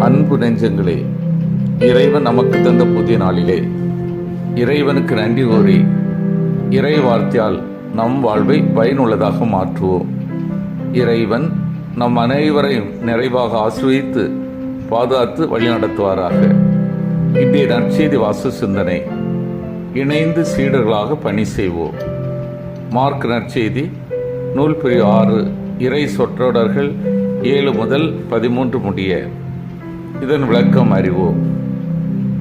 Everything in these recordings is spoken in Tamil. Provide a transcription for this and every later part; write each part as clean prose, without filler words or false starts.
அன்பு நெஞ்சங்களே, இறைவன் நமக்கு தந்த புதிய நாளிலே இறைவனுக்கு நன்றி கூறி இறை வார்த்தையால் நம் வாழ்வை பயனுள்ளதாக மாற்றுவோம். இறைவன் நம் அனைவரையும் நிறைவாக ஆசீர்வதித்து பாதுகாத்து வழிநடத்துவாராக. இன்றைய நற்செய்தி வாச சிந்தனை, இணைந்து சீடர்களாக பணி செய்வோம். மார்க் நற்செய்தி நூல் பிரிவு 6, இறை சொற்றொடர்கள் 7 முதல் 13 முடிய. இதன் விளக்கம் அறிவோம்.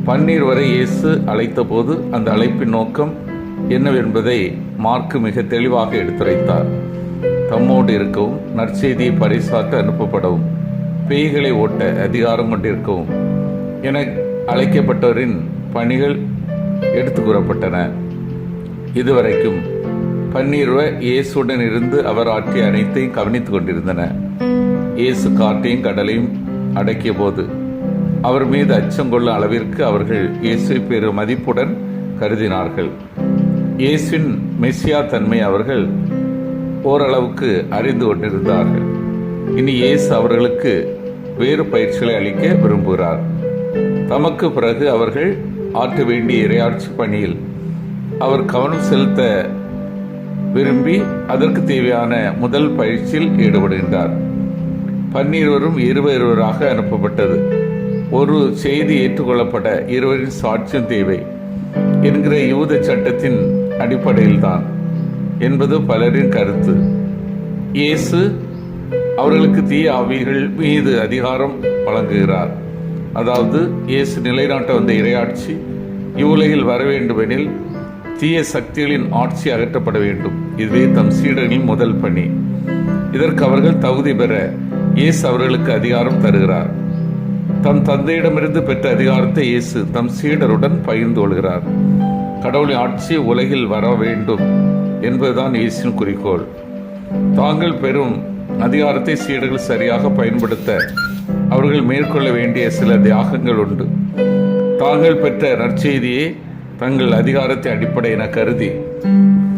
12 வரை இயேசு அழைத்த போது அந்த அழைப்பின் நோக்கம் என்னவென்பதை மார்க்கு மிக தெளிவாக எடுத்துரைத்தார். தம்மோடு இருக்கவும், நற்செய்தியை பறைசாற்ற அனுப்பப்படவும், பேய்களை ஓட்ட அதிகாரம் கொண்டிருக்கவும் என அழைக்கப்பட்டவரின் பணிகள் எடுத்து கூறப்பட்டன. இதுவரைக்கும் 12 இயேசுடன் இருந்து அவர் ஆற்றிய அனைத்தையும் கவனித்துக் கொண்டிருந்தன. இயேசு காற்றையும் கடலையும் அடக்கிய போது அவர் மீது அச்சம் கொள்ளும் அளவிற்கு அவர்கள் இயேசுவை பெரு மதிப்புடன் கருதினார்கள். இயேசுவின் மெசியா தன்மை அவர்கள் ஓரளவுக்கு அறிந்து கொண்டிருந்தார்கள். இனி இயேசு அவர்களுக்கு வேறு பயிற்சிகளை அளிக்க விரும்புகிறார். தமக்கு பிறகு அவர்கள் ஆற்ற வேண்டிய இறையாட்சி பணியில் அவர் கவனம் செலுத்த விரும்பி அதற்கு தேவையான முதல் பயிற்சியில் ஈடுபடுகின்றார். 12 இருவராக அனுப்பப்பட்டது. ஒரு செய்தி ஏற்றுக்கொள்ளப்பட இருவரின் சாட்சியம் தேவை என்கிற யூத சட்டத்தின் அடிப்படையில்தான் என்பது பலரின் கருத்து. இயேசு அவர்களுக்கு தீய ஆவிகள் மீது அதிகாரம் வழங்குகிறார். அதாவது இயேசு நிலைநாட்ட வந்த இறையாட்சி இவ்வுலகில் வர வேண்டுமெனில் தீய சக்திகளின் ஆட்சி அகற்றப்பட வேண்டும். இதுவே தம் சீடர்களின் முதல் பணி. இதற்கு அவர்கள் தகுதி பெற இயேசு அவர்களுக்கு அதிகாரம் தருகிறார். தம் தந்தையிடமிருந்து பெற்ற அதிகாரத்தை இயேசு தம் சீடருடன் பகிர்ந்து கொள்கிறார். கடவுளின் ஆட்சி உலகில் வர வேண்டும் என்பதுதான் இயேசுவின் குறிக்கோள். தாங்கள் பெறும் அதிகாரத்தை சீடர்கள் சரியாக பயன்படுத்த அவர்கள் மேற்கொள்ள வேண்டிய சில தியாகங்கள் உண்டு. தாங்கள் பெற்ற நற்செய்தியே தங்கள் அதிகாரத்தை அடிப்படை என கருதி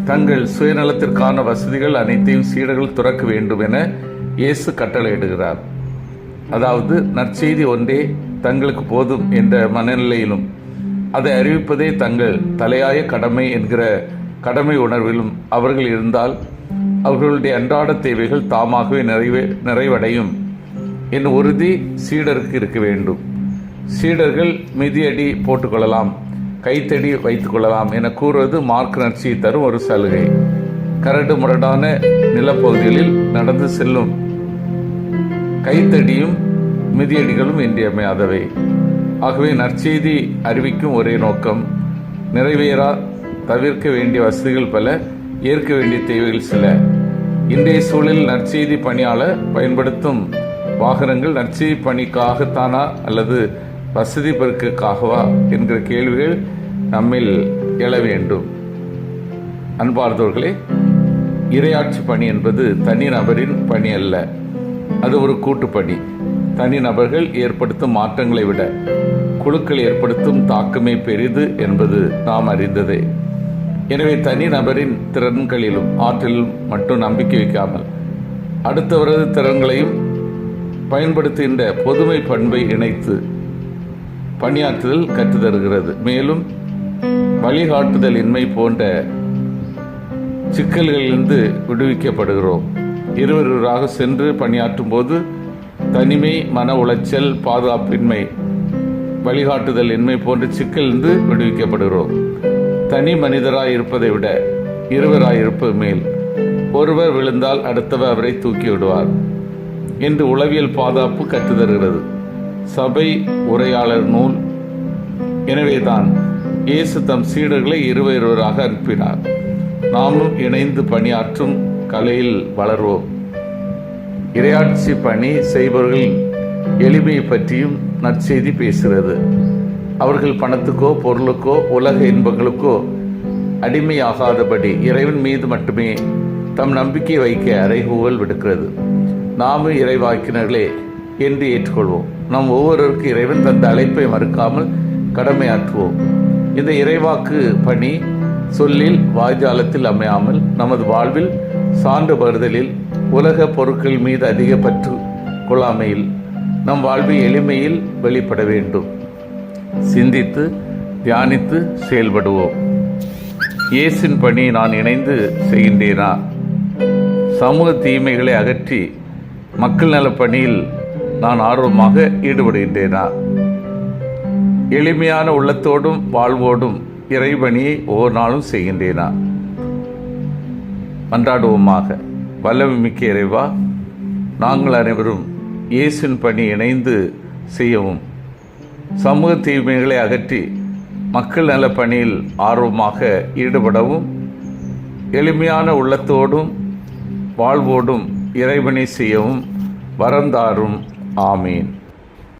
தங்கள் சுயநலத்திற்கான வசதிகள் அனைத்தையும் சீடர்கள் துறக்க வேண்டும் என இயேசு கட்டளையிடுகிறார். அதாவது நற்செய்தி ஒன்றே தங்களுக்கு போதும் என்ற மனநிலையிலும் அதை அறிவிப்பதே தங்கள் தலையாய கடமை என்கிற கடமை உணர்விலும் அவர்கள் இருந்தால் அவர்களுடைய அன்றாட தேவைகள் தாமாகவே நிறைவடையும் என் உறுதி சீடருக்கு இருக்க வேண்டும். சீடர்கள் மிதியடி போட்டுக்கொள்ளலாம், கைத்தடி வைத்துக் கொள்ளலாம் என கூறுவது மார்க் நற்செய்தி தரும் ஒரு சலுகை. கரடு முரடான நிலப்பகுதிகளில் நடந்து செல்லும் கைத்தடியும் மிதியடிகளும் இன்றியமையாதவை. ஆகவே நற்செய்தி அறிவிக்கும் ஒரே நோக்கம் நிறைவேறா, தவிர்க்க வேண்டிய வசதிகள் பல, ஏற்க வேண்டிய தேவைகள் சில. இன்றைய சூழலில் நற்செய்தி பணியாளர் பயன்படுத்தும் வாகனங்கள் நற்செய்தி பணிக்காகத்தானா அல்லது வசதி பெருக்காகவா என்கிற கேள்விகள் நம்மில் எழ வேண்டும். அன்பார்ந்தவர்களே, இறையாட்சி பணி என்பது தனி நபரின் பணி அல்ல, அது ஒரு கூட்டுப்பணி. தனி நபர்கள் ஏற்படுத்தும் மாற்றங்களை விட குழுக்கள் ஏற்படுத்தும் தாக்கமே பெரிது என்பது நாம் அறிந்ததே. எனவே தனி நபரின் திறன்களிலும் ஆற்றலிலும் மட்டும் நம்பிக்கை வைக்காமல் அடுத்தவரது திறன்களையும் பயன்படுத்துகின்ற பொதுமை பண்பை இணைத்து பணியாற்றுதல் கற்றுத்தருகிறது. மேலும் வழிகாட்டுதல் இன்மை போன்ற சிக்கல்களிலிருந்து விடுவிக்கப்படுகிறோம். இருவராக சென்று பணியாற்றும் போது தனிமை, மன உளைச்சல், பாதுகாப்பின்மை, வழிகாட்டுதல் இன்மை போன்ற சிக்கலிருந்து விடுவிக்கப்படுகிறோம். தனி மனிதராய் இருப்பதை விட இருவராய் இருப்பது மேல். ஒருவர் விழுந்தால் அடுத்தவர் அவரை தூக்கி விடுவார் என்று உளவியல் பாதுகாப்பு கற்றுத்தருகிறது சபை உரையாளர் நூல். எனவேதான் இயேசு தம் சீடர்களை இருவராக அனுப்பினார். நாமும் இணைந்து பணியாற்றும் கலையில் வளர்வோம். இறையாட்சி பணி செய்பவர்களின் எளிமையை பற்றியும் நற்செய்தி பேசுகிறது. அவர்கள் பணத்துக்கோ பொருளுக்கோ உலக இன்பங்களுக்கோ அடிமையாகாதபடி இறைவன் மீது மட்டுமே தம் நம்பிக்கை வைக்க அறைகூவல் விடுக்கிறது. நாமும் இறைவாக்கினர்களே என்று ஏற்றுக்கொள்வோம். நம் ஒவ்வொருவருக்கு இறைவன் தந்த அழைப்பை மறுக்காமல் கடமையாற்றுவோம். இந்த இறைவாக்கு பணி சொல்லில் வாய்ஜாலத்தில் அமையாமல் நமது வாழ்வில் சான்று பகிர்தலில், உலக பொருட்கள் மீது அதிக பற்று கொள்ளாமையில், நம் வாழ்வு எளிமையில் வெளிப்பட வேண்டும். சிந்தித்து தியானித்து செயல்படுவோம். இயேசுவின் பணி நான் இணைந்து செய்கின்றேனா? சமூக தீமைகளை அகற்றி மக்கள் நல பணியில் நான் ஆர்வமாக ஈடுபடுகின்றேனா? எளிமையான உள்ளத்தோடும் வாழ்வோடும் இறைபணியை ஒவ்வொரு நாளும் செய்கின்றேனா? மன்றாடுவோமாக. வல்லமை மிக்க இறைவா, நாங்கள் அனைவரும் இயேசுவின் பணி இணைந்து செய்யவும், சமூக தீமைகளை அகற்றி மக்கள் நல பணியில் ஆர்வமாக ஈடுபடவும், எளிமையான உள்ளத்தோடும் வாழ்வோடும் இறைபணி செய்யவும் வரந்தாரும். ஆமீன்.